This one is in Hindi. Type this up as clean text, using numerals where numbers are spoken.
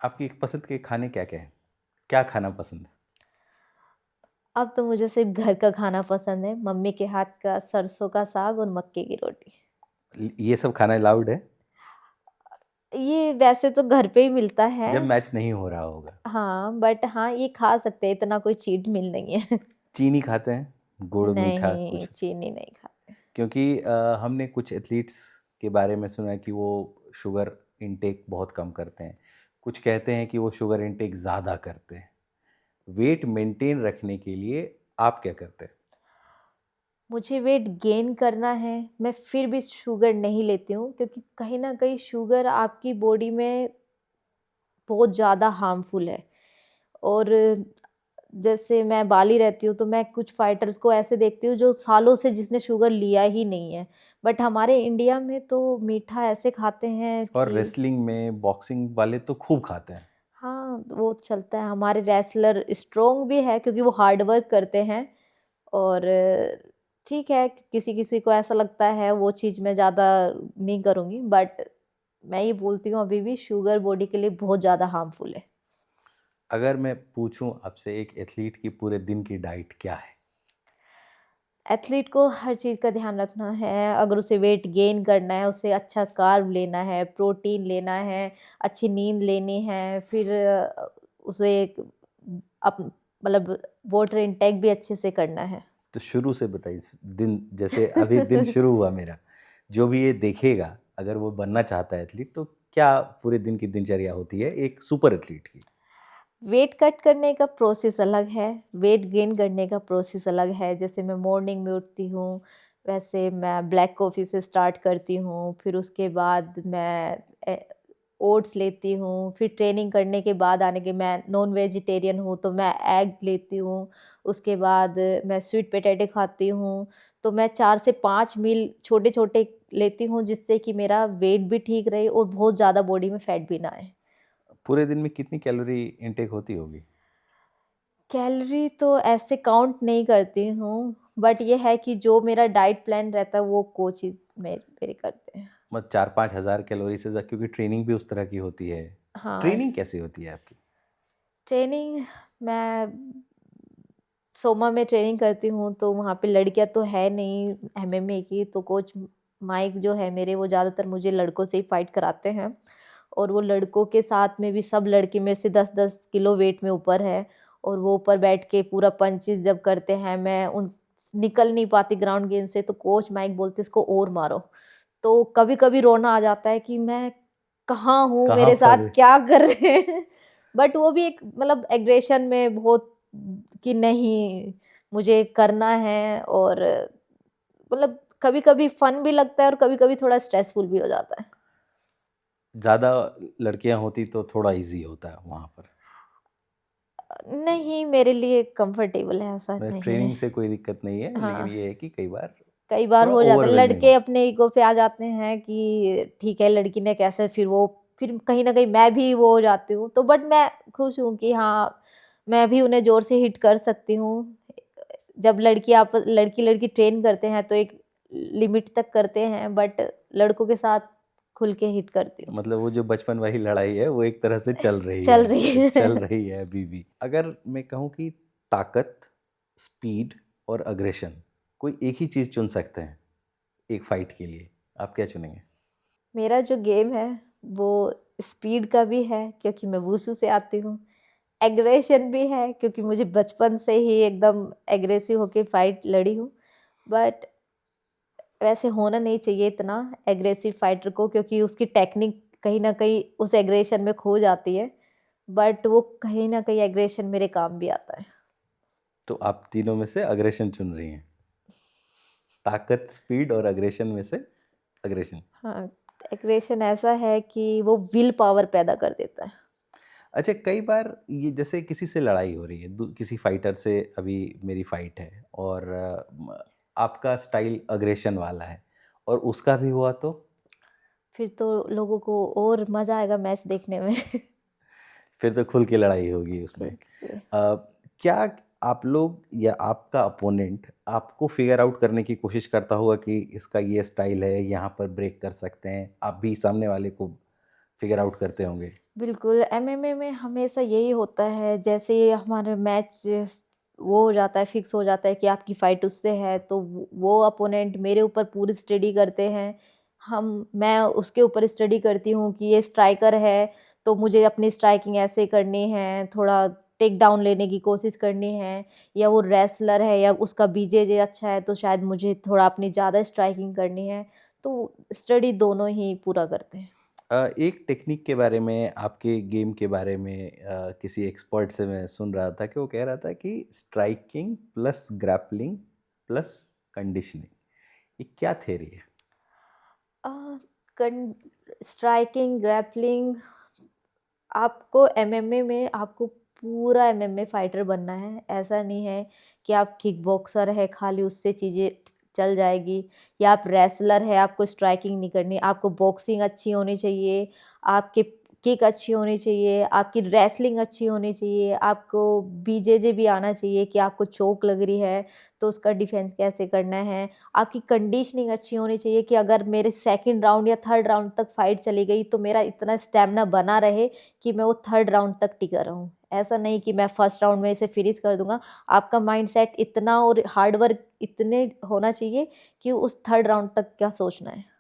आपकी पसंद के खाने क्या-क्या हैं? क्या खाना पसंद है? अब तो मुझे सिर्फ़ घर का खाना पसंद है, मम्मी के हाथ का सरसों का साग और मक्के की रोटी। ये सब खाना अलाउड है? ये वैसे तो घर पे ही मिलता है। जब मैच नहीं हो रहा होगा। हाँ, बट हाँ, ये खा सकते हैं, इतना कोई चीट मील नहीं है। चीनी खाते हैं? गुड़, मीठा नहीं, कुछ? चीनी नहीं खाते। क्योंकि हमने कुछ एथलीट्स के बारे में सुना है कि वो शुगर इनटेक बहुत कम करते हैं। कुछ कहते हैं कि वो शुगर इनटेक ज़्यादा करते हैं। वेट मेंटेन रखने के लिए आप क्या करते हैं? मुझे वेट गेन करना है, मैं फिर भी शुगर नहीं लेती हूँ क्योंकि कहीं न कहीं शुगर आपकी बॉडी में बहुत ज़्यादा हार्मफुल है। और जैसे मैं बाली रहती हूँ, तो मैं कुछ फाइटर्स को ऐसे देखती हूँ जो सालों से जिसने शुगर लिया ही नहीं है। बट हमारे इंडिया में तो मीठा ऐसे खाते हैं और कि रेसलिंग में, बॉक्सिंग वाले तो खूब खाते हैं। हाँ, वो चलता है। हमारे रेसलर स्ट्रॉन्ग भी है क्योंकि वो हार्ड वर्क करते हैं और ठीक है, किसी-किसी को ऐसा लगता है वो चीज़ मैं ज़्यादा नहीं करूँगी, बट मैं ये बोलती हूँ अभी भी शुगर बॉडी के लिए बहुत ज़्यादा हार्मफुल है। अगर मैं पूछूं आपसे एक एथलीट की पूरे दिन की डाइट क्या है? एथलीट को हर चीज़ का ध्यान रखना है, अगर उसे वेट गेन करना है, उसे अच्छा कार्ब लेना है, प्रोटीन लेना है, अच्छी नींद लेनी है, फिर उसे अप मतलब वाटर इनटेक भी अच्छे से करना है। तो शुरू से बताइए दिन जैसे अभी दिन शुरू हुआ मेरा, जो भी ये देखेगा अगर वो बनना चाहता है एथलीट तो क्या पूरे दिन की दिनचर्या होती है एक सुपर एथलीट की? वेट कट करने का प्रोसेस अलग है, वेट गेन करने का प्रोसेस अलग है। जैसे मैं मॉर्निंग में उठती हूँ, वैसे मैं ब्लैक कॉफ़ी से स्टार्ट करती हूँ, फिर उसके बाद मैं ओट्स लेती हूँ, फिर ट्रेनिंग करने के बाद आने के मैं नॉन वेजिटेरियन हूँ, तो मैं एग लेती हूँ, उसके बाद मैं स्वीट पोटैटो खाती हूँ। तो मैं 4 से 5 मील छोटे-छोटे लेती हूँ, जिससे कि मेरा वेट भी ठीक रहे और बहुत ज़्यादा बॉडी में फैट भी ना आए। पूरे दिन में कितनी कैलोरी इनटेक होती होगी? कैलोरी तो ऐसे काउंट नहीं करती हूँ, बट ये है कि जो मेरा डाइट प्लान रहता है वो कोच ही मेरे करते हैं। मतलब 4-5 हज़ार कैलोरी से क्योंकि ट्रेनिंग भी उस तरह की होती है। हाँ, ट्रेनिंग कैसी होती है आपकी? ट्रेनिंग मैं सोमा में ट्रेनिंग करती हूँ, तो वहाँ पे लड़कियाँ तो है नहीं एमएमए की, तो कोच माइक जो है मेरे वो ज़्यादातर मुझे लड़कों से ही फाइट कराते हैं। और वो लड़कों के साथ में भी सब लड़के मेरे से 10-10 किलो वेट में ऊपर है और वो ऊपर बैठ के पूरा पंचेज़ जब करते हैं, मैं उन निकल नहीं पाती ग्राउंड गेम से, तो कोच माइक बोलते इसको और मारो। तो कभी-कभी रोना आ जाता है कि मैं कहाँ हूँ, कहाँ मेरे साथ फँसे? क्या कर रहे हैं? बट वो भी एक मतलब एग्रेशन में बहुत कि नहीं, मुझे करना है और मतलब कभी-कभी फन भी लगता है और कभी-कभी थोड़ा स्ट्रेसफुल भी हो जाता है। ज़्यादा लड़कियाँ होती तो थोड़ा ईज़ी होता है वहाँ पर। नहीं, मेरे लिए कंफर्टेबल है, ऐसा मतलब नहीं है। ट्रेनिंग से कोई दिक्कत नहीं है, लेकिन हाँ, ये है कि कई बार कई बार थोड़ा हो जाता है, ओवरवेलमिंग लड़के होता है। अपने ईगो पे आ जाते हैं कि ठीक है, लड़की ने कैसे फिर कहीं न कहीं मैं भी वो हो जाती हूँ, तो बट मैं खुश हूँ कि हाँ, मैं भी उन्हें ज़ोर से हिट कर सकती हूँ। जब लड़की-लड़की ट्रेन करते हैं, तो एक लिमिट तक करते हैं, बट लड़कों के साथ खुल के हिट करती हूँ। मतलब वो जो बचपन वाली लड़ाई है, वो एक तरह से चल रही चल है, रही है। चल रही है अभी भी। अगर मैं कहूँ कि ताकत, स्पीड और अग्रेशन, कोई एक ही चीज़ चुन सकते हैं, एक फाइट के लिए, आप क्या चुनेंगे? मेरा जो गेम है, वो स्पीड का भी है क्योंकि मैं वुशु से आती हूँ। एग्रेशन भी है क्योंकि मुझे बचपन से ही एकदम एग्रेसिव होके फाइट लड़ी हूँ। बट वैसे होना नहीं चाहिए इतना एग्रेसिव फाइटर को क्योंकि उसकी टेक्निक कहीं न कहीं उस एग्रेशन में खो जाती है। बट वो कहीं न कहीं एग्रेशन मेरे काम भी आता है। तो आप तीनों में से अग्रेशन चुन रही हैं। ताकत, स्पीड और अग्रेशन में से अग्रेशन। हाँ, एग्रेशन ऐसा है कि वो विल पावर पैदा कर देता है। अच्छा कई बार ये जैसे किसी से लड़ाई हो रही है, किसी फाइटर से अभी मेरी फाइट है और आपका स्टाइल अग्रेशन वाला है और उसका भी हुआ तो? फिर तो लोगों को और मज़ा आएगा मैच देखने में। फिर तो खुल के लड़ाई होगी उसमें। क्या आप लोग या आपका अपोनेंट आपको फिगर आउट करने की कोशिश करता होगा कि इसका ये स्टाइल है, यहाँ पर ब्रेक कर सकते हैं, आप भी सामने वाले को फिगर आउट करते होंगे? बिल्कुल, एमएमए में हमेशा यही होता है, जैसे ये हमारा मैच वो हो जाता है, फिक्स हो जाता है कि आपकी फाइट उससे है, तो वो अपोनेंट मेरे ऊपर पूरी स्टडी करते हैं। मैं उसके ऊपर स्टडी करती हूँ कि ये स्ट्राइकर है, तो मुझे अपनी स्ट्राइकिंग ऐसे करनी है, थोड़ा टेक डाउन लेने की कोशिश करनी है, या वो रेसलर है या उसका बीजेजे अच्छा है, तो शायद मुझे थोड़ा अपनी ज़्यादा स्ट्राइकिंग करनी है। तो स्टडी दोनों ही पूरा करते हैं। एक टेक्निक के बारे में, आपके गेम के बारे में किसी एक्सपर्ट से मैं सुन रहा था कि वो कह रहा था कि striking plus grappling plus conditioning, ये क्या थ्योरी है? अ, कन स्ट्राइकिंग, ग्रैपलिंग आपको एमएमए में आपको पूरा एमएमए फाइटर बनना है। ऐसा नहीं है कि आप किक बॉक्सर है खाली उससे चीज़ें चल जाएगी, या आप रेसलर है आपको स्ट्राइकिंग नहीं करनी, आपको बॉक्सिंग अच्छी होनी चाहिए, आपके किक अच्छी होनी चाहिए, आपकी रेसलिंग अच्छी होनी चाहिए, आपको बीजेजे भी आना चाहिए कि आपको चोट लग रही है, तो उसका डिफेंस कैसे करना है। आपकी कंडीशनिंग अच्छी होनी चाहिए कि अगर मेरे सेकंड राउंड या थर्ड राउंड तक फाइट चली गई, तो मेरा इतना स्टैमिना बना रहे कि मैं वो थर्ड राउंड तक टिका रहूँ। ऐसा नहीं कि मैं फर्स्ट राउंड में इसे फिनिश कर दूँगा। आपका माइंडसेट इतना और हार्ड वर्क इतने होना चाहिए कि उस थर्ड राउंड तक क्या सोचना है।